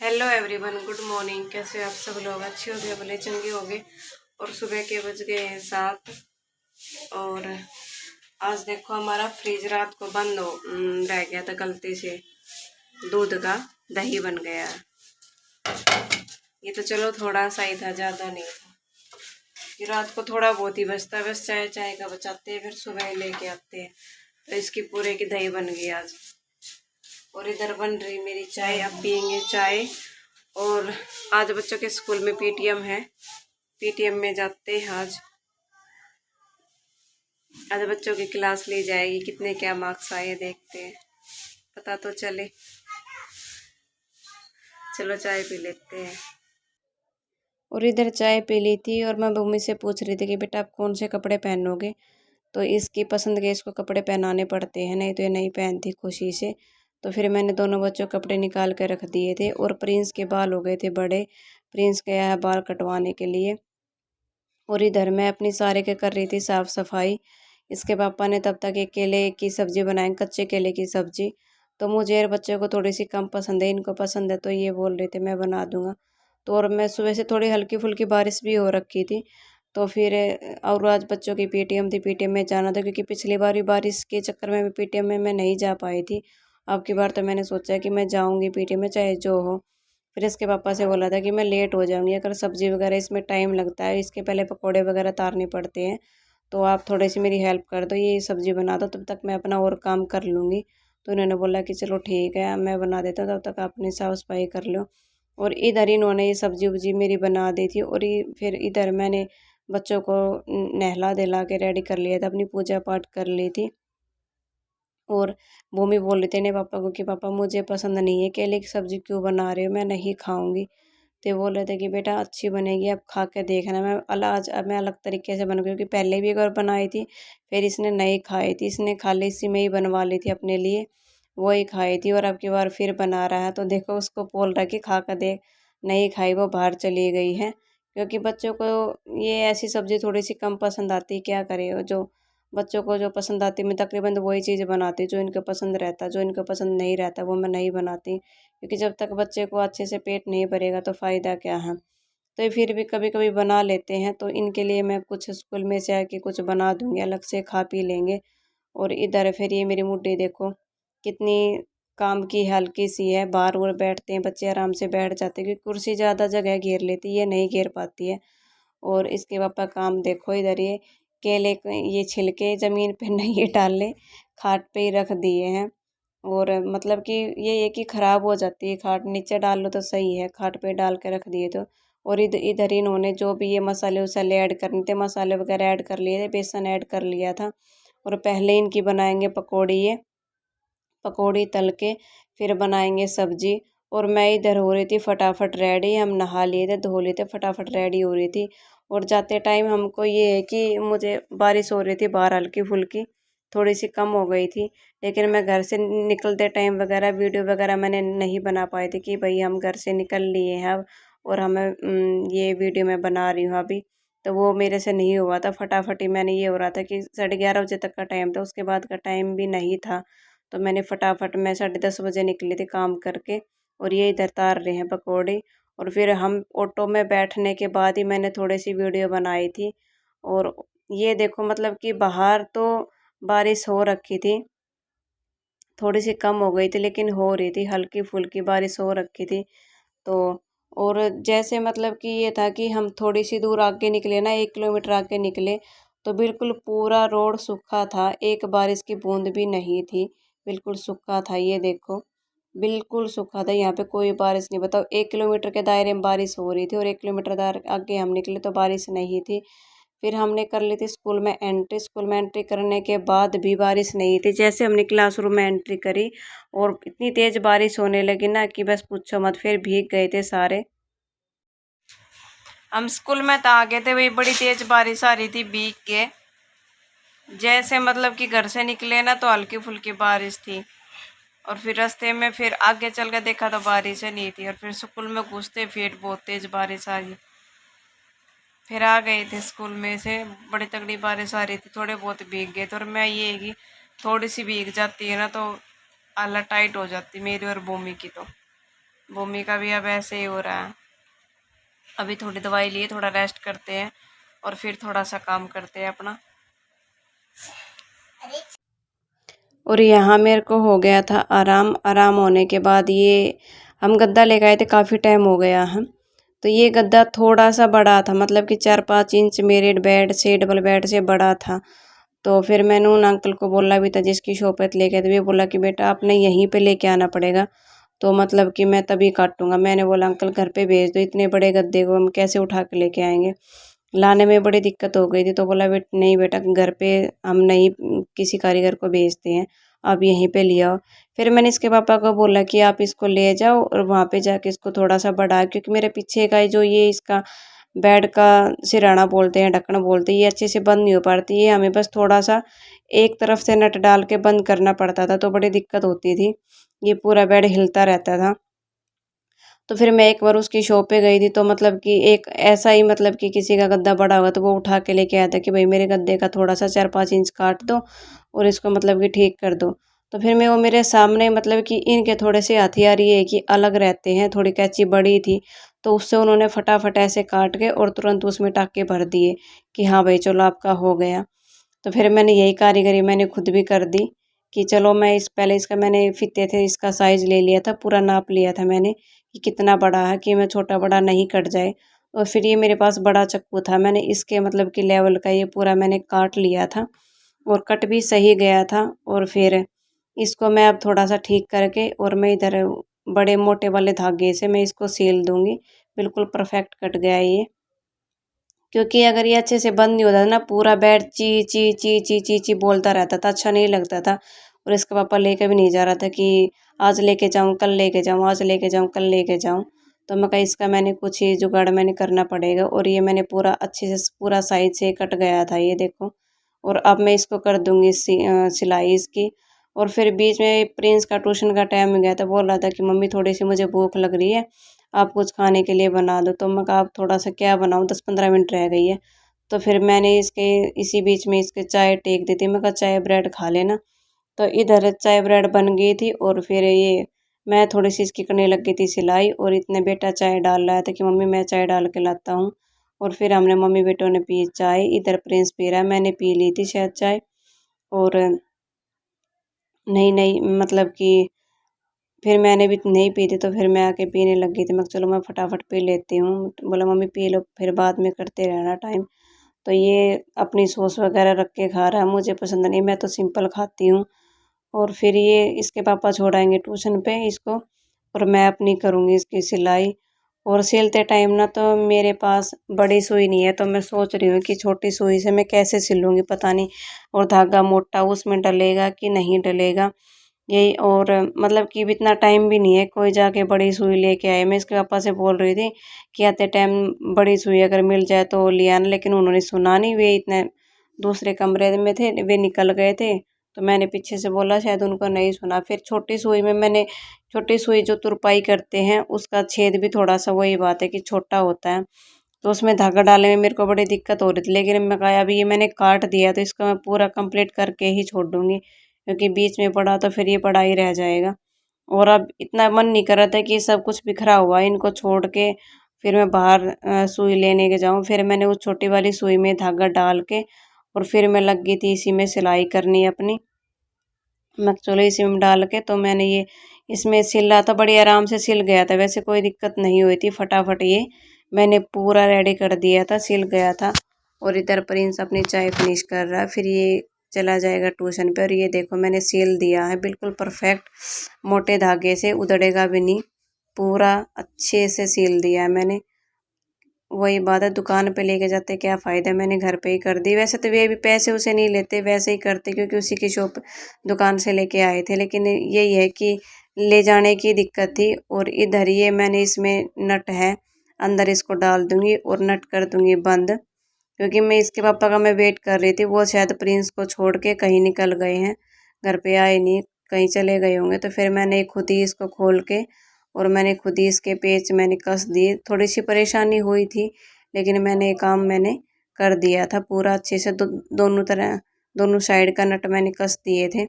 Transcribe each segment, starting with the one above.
Hello everyone, good morning. कैसे आप सब लोग? अच्छे हो गए, भले चंगे हो गए। और सुबह के बज गए हैं 7। और आज देखो हमारा फ्रिज रात को बंद रह गया था गलती से। दूध का दही बन गया है। ये तो चलो थोड़ा सा ही था, ज़्यादा नहीं था। ये रात को थोड़ा बहुत ही बचता, बस चाय चाय का बचाते हैं, फिर सुबह लेके आते हैं। तो इसकी पूरे की दही बन गई आज। और इधर बन रही मेरी चाय, अब पियेंगे चाय। और आज बच्चों के स्कूल में पीटीएम है, पीटीएम में जाते हैं आज बच्चों की क्लास ली जाएगी। कितने क्या मार्क्स आए देखते हैं, पता तो चले। चलो चाय पी लेते हैं। और इधर चाय पी ली थी और मैं भूमि से पूछ रही थी कि बेटा आप कौन से कपड़े पहनोगे। तो इसकी पसंद के इसको कपड़े पहनाने पड़ते हैं, नहीं तो ये नहीं पहनती खुशी से। तो फिर मैंने दोनों बच्चों के कपड़े निकाल कर रख दिए थे। और प्रिंस के बाल हो गए थे बड़े, प्रिंस गया है बाल कटवाने के लिए। और इधर मैं अपनी सारे के कर रही थी साफ़ सफाई। इसके पापा ने तब तक एक केले की सब्ज़ी बनाई, कच्चे केले की सब्ज़ी। तो मुझे और बच्चों को थोड़ी सी कम पसंद है, इनको पसंद है, तो ये बोल रहे थे मैं बना दूंगा। तो और मैं सुबह से थोड़ी हल्की फुल्की बारिश भी हो रखी थी। तो फिर और आज बच्चों की पीटीएम थी, पीटीएम में जाना था, क्योंकि पिछली बार भी बारिश के चक्कर में पीटीएम में मैं नहीं जा पाई थी। अब की बार तो मैंने सोचा कि मैं जाऊँगी पीटीएम में, चाहे जो हो। फिर इसके पापा से बोला था कि मैं लेट हो जाऊंगी, अगर सब्ज़ी वगैरह इसमें टाइम लगता है, इसके पहले पकोड़े वगैरह तारने पड़ते हैं, तो आप थोड़ी सी मेरी हेल्प कर दो, ये सब्ज़ी बना दो, तब तक मैं अपना और काम कर लूँगी। तो इन्होंने बोला कि चलो ठीक है, मैं बना देता हूँ, तब तक आप अपनी साफ़ सफाई कर लो। और इधर इन्होंने ये सब्ज़ी उब्जी मेरी बना दी थी। और ये फिर इधर मैंने बच्चों को नहला दिला के रेडी कर लिया था, अपनी पूजा पाठ कर ली थी। और भूमि बोल रही थी ने पापा को कि पापा मुझे पसंद नहीं है, केले की सब्ज़ी क्यों बना रहे हो, मैं नहीं खाऊंगी। तो बोल रहे थे कि बेटा अच्छी बनेगी, अब खा के देखना। मैं अलग तरीके से बनाऊंगी, क्योंकि पहले भी एक बार बनाई थी, फिर इसने नहीं खाई थी, इसने खाली इसी में ही बनवा ली थी अपने लिए, वही खाई थी। और अब की बार फिर बना रहा है, तो देखो उसको बोल रहा है कि खा कर देख। नहीं खाई, वो बाहर चली गई है। क्योंकि बच्चों को ये ऐसी सब्ज़ी थोड़ी सी कम पसंद आती, क्या करे। जो बच्चों को जो पसंद आती, मैं तकरीबन तो वही चीज़ बनाती जो इनको पसंद रहता, जो इनको पसंद नहीं रहता वो मैं नहीं बनाती। क्योंकि जब तक बच्चे को अच्छे से पेट नहीं भरेगा तो फ़ायदा क्या है। तो ये फिर भी कभी कभी बना लेते हैं, तो इनके लिए मैं कुछ स्कूल में से आके कुछ बना दूँगी, अलग से खा पी लेंगे। और इधर फिर ये मेरी मुड्डी देखो कितनी काम की हल्की सी है, बाहर और बैठते हैं बच्चे आराम से बैठ जाते हैं, क्योंकि कुर्सी ज़्यादा जगह घेर लेती है, ये नहीं घेर पाती है। और इसके पापा काम देखो, इधर ये केले ये छिलके ज़मीन पे नहीं डाले, खाट पे ही रख दिए हैं। और मतलब कि ये है कि ख़राब हो जाती है खाट, नीचे डाल लो तो सही है, खाट पे डाल के रख दिए तो। और इधर इन्होंने जो भी ये मसाले वसाले ऐड करने थे, मसाले वगैरह ऐड कर लिए थे, बेसन ऐड कर लिया था। और पहले इनकी बनाएंगे पकौड़ी, ये पकौड़ी तल के फिर बनाएंगे सब्जी। और मैं इधर हो रही थी फटाफट रेडी, हम नहा लिए थे, धो लिए थे, फटाफट रेडी हो रही थी। और जाते टाइम हमको ये है कि मुझे बारिश हो रही थी बाहर, हल्की फुल्की थोड़ी सी कम हो गई थी। लेकिन मैं घर से निकलते टाइम वगैरह वीडियो वगैरह मैंने नहीं बना पाई थी कि भाई हम घर से निकल लिए हैं अब, और हमें ये वीडियो मैं बना रही हूँ अभी। तो वो मेरे से नहीं हुआ था, फटाफट ही मैंने, ये हो रहा था कि 11:30 बजे तक का टाइम था, उसके बाद का टाइम भी नहीं था। तो मैंने फटाफट, मैं 10:30 बजे निकली थी काम करके। और ये इधर तार रहे हैं पकौड़े। और फिर हम ऑटो में बैठने के बाद ही मैंने थोड़ी सी वीडियो बनाई थी। और ये देखो मतलब कि बाहर तो बारिश हो रखी थी, थोड़ी सी कम हो गई थी, लेकिन हो रही थी, हल्की फुल्की बारिश हो रखी थी। तो और जैसे मतलब कि ये था कि हम थोड़ी सी दूर आगे निकले ना, 1 किलोमीटर आगे निकले, तो बिल्कुल पूरा रोड सूखा था, एक बारिश की बूंद भी नहीं थी, बिल्कुल सूखा था। ये देखो बिल्कुल सूखा था, यहाँ पे कोई बारिश नहीं। बताओ 1 किलोमीटर के दायरे में बारिश हो रही थी, और 1 किलोमीटर दायरे आगे हम निकले तो बारिश नहीं थी। फिर हमने कर ली थी स्कूल में एंट्री, स्कूल में एंट्री करने के बाद भी बारिश नहीं थी। जैसे हमने क्लासरूम में एंट्री करी और इतनी तेज़ बारिश होने लगी ना कि बस पूछो मत, फिर भीग गए थे सारे। हम स्कूल में तो आ गए थे, वही बड़ी तेज़ बारिश आ रही थी, भीग के जैसे मतलब कि घर से निकले ना तो हल्की फुल्की बारिश थी। और फिर रास्ते में फिर आगे चल कर देखा तो बारिश नहीं थी। और फिर स्कूल में घुसते फिर बहुत तेज़ बारिश आ गई। फिर आ गए थे स्कूल में से, बड़ी तगड़ी बारिश आ रही थी, थोड़े बहुत भीग गए थे। और मैं ये है कि थोड़ी सी भीग जाती है ना तो हालत टाइट हो जाती मेरी और भूमि की। तो भूमि का भी अब ऐसे ही हो रहा है। अभी थोड़ी दवाई लिए, थोड़ा रेस्ट करते हैं और फिर थोड़ा सा काम करते हैं अपना। और यहाँ मेरे को हो गया था आराम। आराम होने के बाद ये हम गद्दा ले गए थे, काफ़ी टाइम हो गया है। तो ये गद्दा थोड़ा सा बड़ा था, मतलब कि 4-5 इंच मेरे बेड से, डबल बेड से बड़ा था। तो फिर मैंने उन अंकल को बोला भी था जिसकी शॉप पे लेके थे, वो बोला कि बेटा आपने यहीं पे लेके आना पड़ेगा, तो मतलब कि मैं तभी काटूंगा। मैंने बोला अंकल घर पे भेज दो, इतने बड़े गद्दे को हम कैसे उठा के लेके आएंगे, लाने में बड़ी दिक्कत हो गई थी। तो बोला नहीं बेटा, घर पे हम नहीं किसी कारीगर को भेजते हैं, आप यहीं पे ले आओ। फिर मैंने इसके पापा को बोला कि आप इसको ले जाओ और वहाँ पे जाके इसको थोड़ा सा बढ़ा, क्योंकि मेरे पीछे का जो ये इसका बेड का सिराना बोलते हैं, ढक्कन बोलते हैं, ये अच्छे से बंद नहीं हो पाती है। हमें बस थोड़ा सा एक तरफ से नट डाल के बंद करना पड़ता था, तो बड़ी दिक्कत होती थी, ये पूरा बेड हिलता रहता था। तो फिर मैं एक बार उसकी शॉप पे गई थी, तो मतलब कि एक ऐसा ही, मतलब कि किसी का गद्दा बड़ा हुआ तो वो उठा के लेके आया था कि भाई मेरे गद्दे का थोड़ा सा 4-5 इंच काट दो और इसको मतलब कि ठीक कर दो। तो फिर मैं वो मेरे सामने, मतलब कि इनके थोड़े से हथियार ये है कि अलग रहते हैं, थोड़ी कैंची बड़ी थी, तो उससे उन्होंने फटाफट ऐसे काट के और तुरंत उसमें टाँके भर दिए कि हाँ भाई चलो आपका हो गया। तो फिर मैंने यही कारीगरी मैंने खुद भी कर दी कि चलो मैं इस पहले इसका मैंने फीते थे, इसका साइज़ ले लिया था, पूरा नाप लिया था मैंने कि कितना बड़ा है, कि मैं छोटा बड़ा नहीं कट जाए। और फिर ये मेरे पास बड़ा चाकू था, मैंने इसके मतलब कि लेवल का ये पूरा मैंने काट लिया था और कट भी सही गया था। और फिर इसको मैं अब थोड़ा सा ठीक करके और मैं इधर बड़े मोटे वाले धागे से मैं इसको सील दूंगी। बिल्कुल परफेक्ट कट गया ये, क्योंकि अगर ये अच्छे से बंद नहीं होता था ना, पूरा बेड ची ची ची ची ची ची बोलता रहता था, अच्छा नहीं लगता था। और इसका पापा लेके भी नहीं जा रहा था कि आज लेके जाऊं, कल लेके जाऊं, आज लेके जाऊं, कल लेके जाऊं। तो मैं कहा इसका मैंने कुछ ही जुगाड़ मैंने करना पड़ेगा। और ये मैंने पूरा अच्छे से पूरा साइज से कट गया था, ये देखो। और अब मैं इसको कर दूंगी सिलाई इसकी। और फिर बीच में प्रिंस का ट्यूशन का टाइम हो गया था, बोल रहा था कि मम्मी थोड़ी सी मुझे भूख लग रही है, आप कुछ खाने के लिए बना दो। तो मैं कहा आप थोड़ा सा क्या बनाऊँ, 10-15 मिनट रह गई है। तो फिर मैंने इसके इसी बीच में इसके चाय टेक दी थी, मैं कहा चाय ब्रेड खा लेना। तो इधर चाय ब्रेड बन गई थी और फिर ये मैं थोड़ी सी इसकी करने लग गई थी सिलाई। और इतने बेटा चाय डाल रहा था कि मम्मी मैं चाय डाल के लाता हूँ। और फिर हमने मम्मी बेटों ने पी चाय, इधर प्रिंस पी रहा है, मैंने पी ली थी शायद चाय। और नहीं नहीं मतलब कि फिर मैंने भी नहीं पी थी, तो फिर मैं आके पीने लग गई थी। मैं चलो मैं फटाफट पी लेती हूँ। बोला मम्मी पी लो, फिर बाद में करते रहना टाइम। तो ये अपनी सॉस वगैरह रख के खा रहा है, मुझे पसंद नहीं, मैं तो सिंपल खाती हूँ। और फिर ये इसके पापा छोड़ाएंगे ट्यूशन पे इसको और मैं अपनी करूँगी इसकी सिलाई। और सिलते टाइम ना तो मेरे पास बड़ी सुई नहीं है, तो मैं सोच रही हूँ कि छोटी सुई से मैं कैसे सिलूँगी, पता नहीं। और धागा मोटा उसमें डलेगा कि नहीं डलेगा यही। और मतलब कि अब इतना टाइम भी नहीं है कोई जाके बड़ी सुई लेके आए। मैं इसके पापा से बोल रही थी कि आते टाइम बड़ी सुई अगर मिल जाए तो ले आना, लेकिन उन्होंने सुना नहीं, वे इतने दूसरे कमरे में थे, वे निकल गए थे। तो मैंने पीछे से बोला, शायद उनको नहीं सुना। फिर छोटी सुई में मैंने, छोटी सुई जो तुरपाई करते हैं उसका छेद भी थोड़ा सा वही बात है कि छोटा होता है, तो उसमें धागा डालने में मेरे को बड़ी दिक्कत हो रही थी। लेकिन मैं कहा अभी ये मैंने काट दिया तो इसको मैं पूरा कंप्लीट करके ही छोड़ दूँगी, क्योंकि बीच में पड़ा तो फिर ये पड़ा ही रह जाएगा। और अब इतना मन नहीं कर रहा था कि सब कुछ बिखरा हुआ है, इनको छोड़ के फिर मैं बाहर सुई लेने के जाऊँ। फिर मैंने उस छोटी वाली सुई में धागा डाल के और फिर मैं लग गई थी इसी में सिलाई करनी अपनी। मैं चलो इसी में डाल के तो मैंने ये इसमें सिला था, बड़ी आराम से सिल गया था, वैसे कोई दिक्कत नहीं हुई थी, फटाफट ये मैंने पूरा रेडी कर दिया था, सिल गया था। और इधर प्रिंस अपनी चाय फिनिश कर रहा है, फिर ये चला जाएगा ट्यूशन पे। और ये देखो मैंने सिल दिया है बिल्कुल परफेक्ट, मोटे धागे से उधड़ेगा भी नहीं, पूरा अच्छे से सिल दिया है मैंने। वही बात है, दुकान पे लेके जाते क्या फ़ायदा, मैंने घर पे ही कर दी। वैसे तो वे भी पैसे उसे नहीं लेते, वैसे ही करते क्योंकि उसी की शॉप दुकान से लेके आए थे। लेकिन यही है कि ले जाने की दिक्कत थी। और इधर ये मैंने इसमें नट है, अंदर इसको डाल दूँगी और नट कर दूँगी बंद, क्योंकि मैं इसके पापा का मैं वेट कर रही थी, वो शायद प्रिंस को छोड़ के कहीं निकल गए हैं, घर पे आए नहीं, कहीं चले गए होंगे। तो फिर मैंने खुद ही इसको खोल के और मैंने खुद ही इसके पेच मैंने कस दिए। थोड़ी सी परेशानी हुई थी, लेकिन मैंने ये काम मैंने कर दिया था पूरा अच्छे से। दोनों तरह दोनों साइड का नट मैंने कस दिए थे।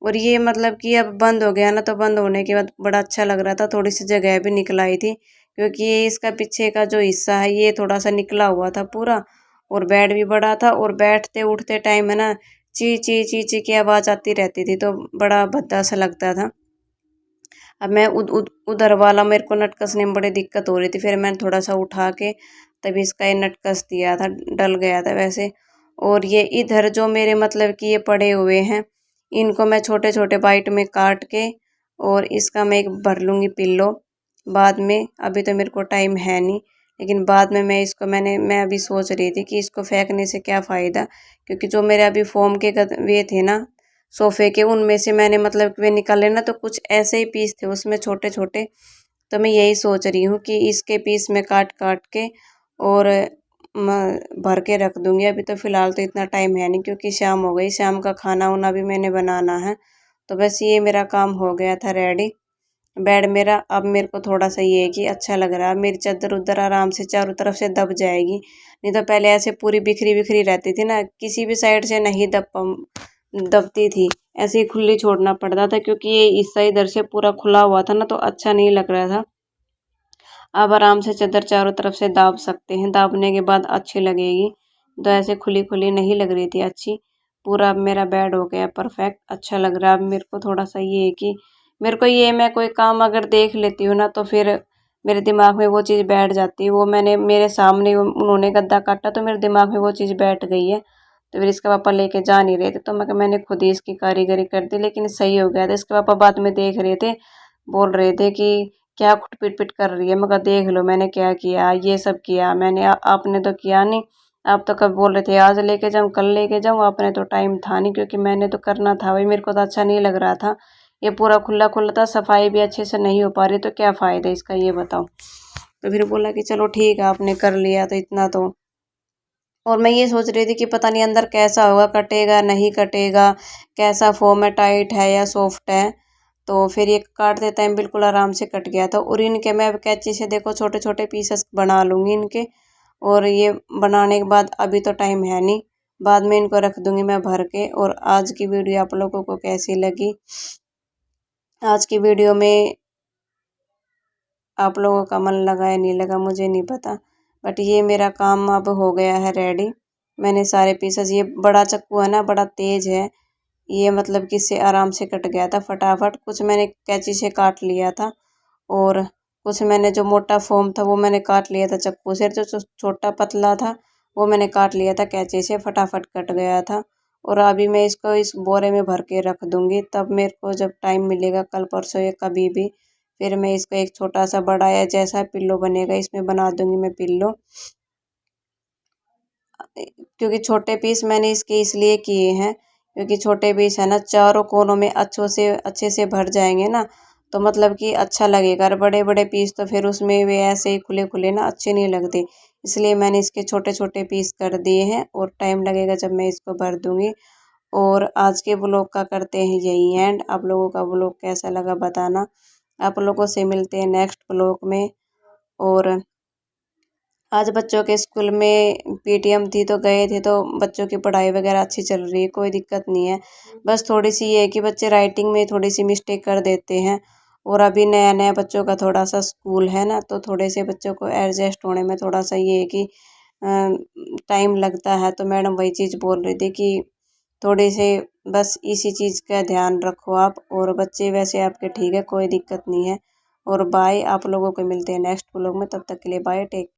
और ये मतलब कि अब बंद हो गया ना, तो बंद होने के बाद बड़ा अच्छा लग रहा था। थोड़ी सी जगह भी निकल आई थी, क्योंकि ये इसका पीछे का जो हिस्सा है ये थोड़ा सा निकला हुआ था पूरा, और बेड भी बड़ा था, और बैठते उठते टाइम है ना ची ची ची ची की आवाज़ आती रहती थी, तो बड़ा भद्दा सा लगता था। अब मैं उधर वाला मेरे को नट कसने में बड़ी दिक्कत हो रही थी, फिर मैंने थोड़ा सा उठा के तभी इसका ये नट कस दिया था, डल गया था वैसे। और ये इधर जो मेरे मतलब कि ये पड़े हुए हैं, इनको मैं छोटे छोटे बाइट में काट के और इसका मैं एक भर लूँगी पिल्लो बाद में। अभी तो मेरे को टाइम है नहीं, लेकिन बाद में मैं इसको मैं अभी सोच रही थी कि इसको फेंकने से क्या फ़ायदा, क्योंकि जो मेरे अभी फोम के वे थे ना सोफ़े के, उनमें से मैंने मतलब वे निकाले ना, तो कुछ ऐसे ही पीस थे उसमें छोटे छोटे। तो मैं यही सोच रही हूँ कि इसके पीस में काट काट के और भर के रख दूँगी। अभी तो फ़िलहाल तो इतना टाइम है नहीं, क्योंकि शाम हो गई, शाम का खाना वाना भी मैंने बनाना है। तो बस ये मेरा काम हो गया था रेडी, बेड मेरा। अब मेरे को थोड़ा सा ये है कि अच्छा लग रहा है, मेरी चादर उधर आराम से चारों तरफ से दब जाएगी। नहीं तो पहले ऐसे पूरी बिखरी बिखरी रहती थी ना, किसी भी साइड से नहीं दबती थी, ऐसे ही खुली छोड़ना पड़ता था, क्योंकि ये हिस्सा इधर से पूरा खुला हुआ था ना, तो अच्छा नहीं लग रहा था। अब आराम से चादर चारों तरफ से दाब सकते हैं, दाबने के बाद अच्छी लगेगी। तो ऐसे खुली खुली नहीं लग रही थी अच्छी। पूरा अब मेरा बेड हो गया परफेक्ट, अच्छा लग रहा है। अब मेरे को थोड़ा सा ये है कि मेरे को ये, मैं कोई काम अगर देख लेती हूँ ना, तो फिर मेरे दिमाग में वो चीज़ बैठ जाती है। वो मैंने मेरे सामने उन्होंने गद्दा काटा, तो मेरे दिमाग में वो चीज़ बैठ गई है। तो फिर इसके पापा लेके जा नहीं रहे थे, तो मैंने खुद ही इसकी कारीगरी कर दी, लेकिन सही हो गया था। इसके पापा बाद में देख रहे थे, बोल रहे थे कि क्या खुट पिट पिट कर रही है। मैं कहा देख लो मैंने क्या किया, ये सब किया मैंने, आपने तो किया नहीं। आप तो कब बोल रहे थे आज लेके जाऊँ, कल लेके जाऊँ, आपने तो टाइम था नहीं, क्योंकि मैंने तो करना था भाई, मेरे को तो अच्छा नहीं लग रहा था। ये पूरा खुला खुला था, सफाई भी अच्छे से नहीं हो पा रही, तो क्या फ़ायदा इसका, ये बताओ। तो फिर बोला कि चलो ठीक है, आपने कर लिया तो इतना तो। और मैं ये सोच रही थी कि पता नहीं अंदर कैसा होगा, कटेगा नहीं कटेगा, कैसा फोम है, टाइट है या सॉफ्ट है। तो फिर ये काटते टाइम बिल्कुल आराम से कट गया था। और इनके मैं अब कैंची से देखो छोटे छोटे पीसेस बना लूँगी इनके। और ये बनाने के बाद अभी तो टाइम है नहीं, बाद में इनको रख दूँगी मैं भर के। और आज की वीडियो आप लोगों को कैसी लगी, आज की वीडियो में आप लोगों का मन लगा या नहीं लगा मुझे नहीं पता, बट ये मेरा काम अब हो गया है रेडी। मैंने सारे पीसेस, ये बड़ा चाकू है ना, बड़ा तेज है, ये मतलब कि इससे आराम से कट गया था फटाफट। कुछ मैंने कैंची से काट लिया था, और कुछ मैंने जो मोटा फोम था वो मैंने काट लिया था चाकू से, जो छोटा पतला था वो मैंने काट लिया था कैंची से, फटाफट कट गया था। और अभी मैं इसको इस बोरे में भर के रख दूँगी, तब मेरे को जब टाइम मिलेगा कल परसों या कभी भी, फिर मैं इसको एक छोटा सा बड़ा या जैसा पिल्लो बनेगा इसमें बना दूँगी मैं पिल्लो। क्योंकि छोटे पीस मैंने इसके इसलिए किए हैं, क्योंकि छोटे पीस है ना, चारों कोनों में अच्छे से भर जाएंगे ना, तो मतलब कि अच्छा लगेगा। और बड़े बड़े पीस तो फिर उसमें वे ऐसे ही खुले खुले ना अच्छे नहीं लगते, इसलिए मैंने इसके छोटे छोटे पीस कर दिए हैं। और टाइम लगेगा जब मैं इसको भर दूँगी। और आज के ब्लॉग का करते हैं यही एंड। आप लोगों का ब्लॉग कैसा लगा बताना। आप लोगों से मिलते हैं नेक्स्ट ब्लॉग में। और आज बच्चों के स्कूल में पीटीएम थी, तो गए थे, तो बच्चों की पढ़ाई वगैरह अच्छी चल रही है, कोई दिक्कत नहीं है। बस थोड़ी सी ये है कि बच्चे राइटिंग में थोड़ी सी मिस्टेक कर देते हैं। और अभी नया नया बच्चों का थोड़ा सा स्कूल है ना, तो थोड़े से बच्चों को एडजस्ट होने में थोड़ा सा ये है कि टाइम लगता है। तो मैडम वही चीज़ बोल रही थी कि थोड़े से बस इसी चीज़ का ध्यान रखो आप। और बच्चे वैसे आपके ठीक है, कोई दिक्कत नहीं है। और बाय, आप लोगों को मिलते हैं नेक्स्ट ब्लॉग में, तब तक के लिए बाय, टेक।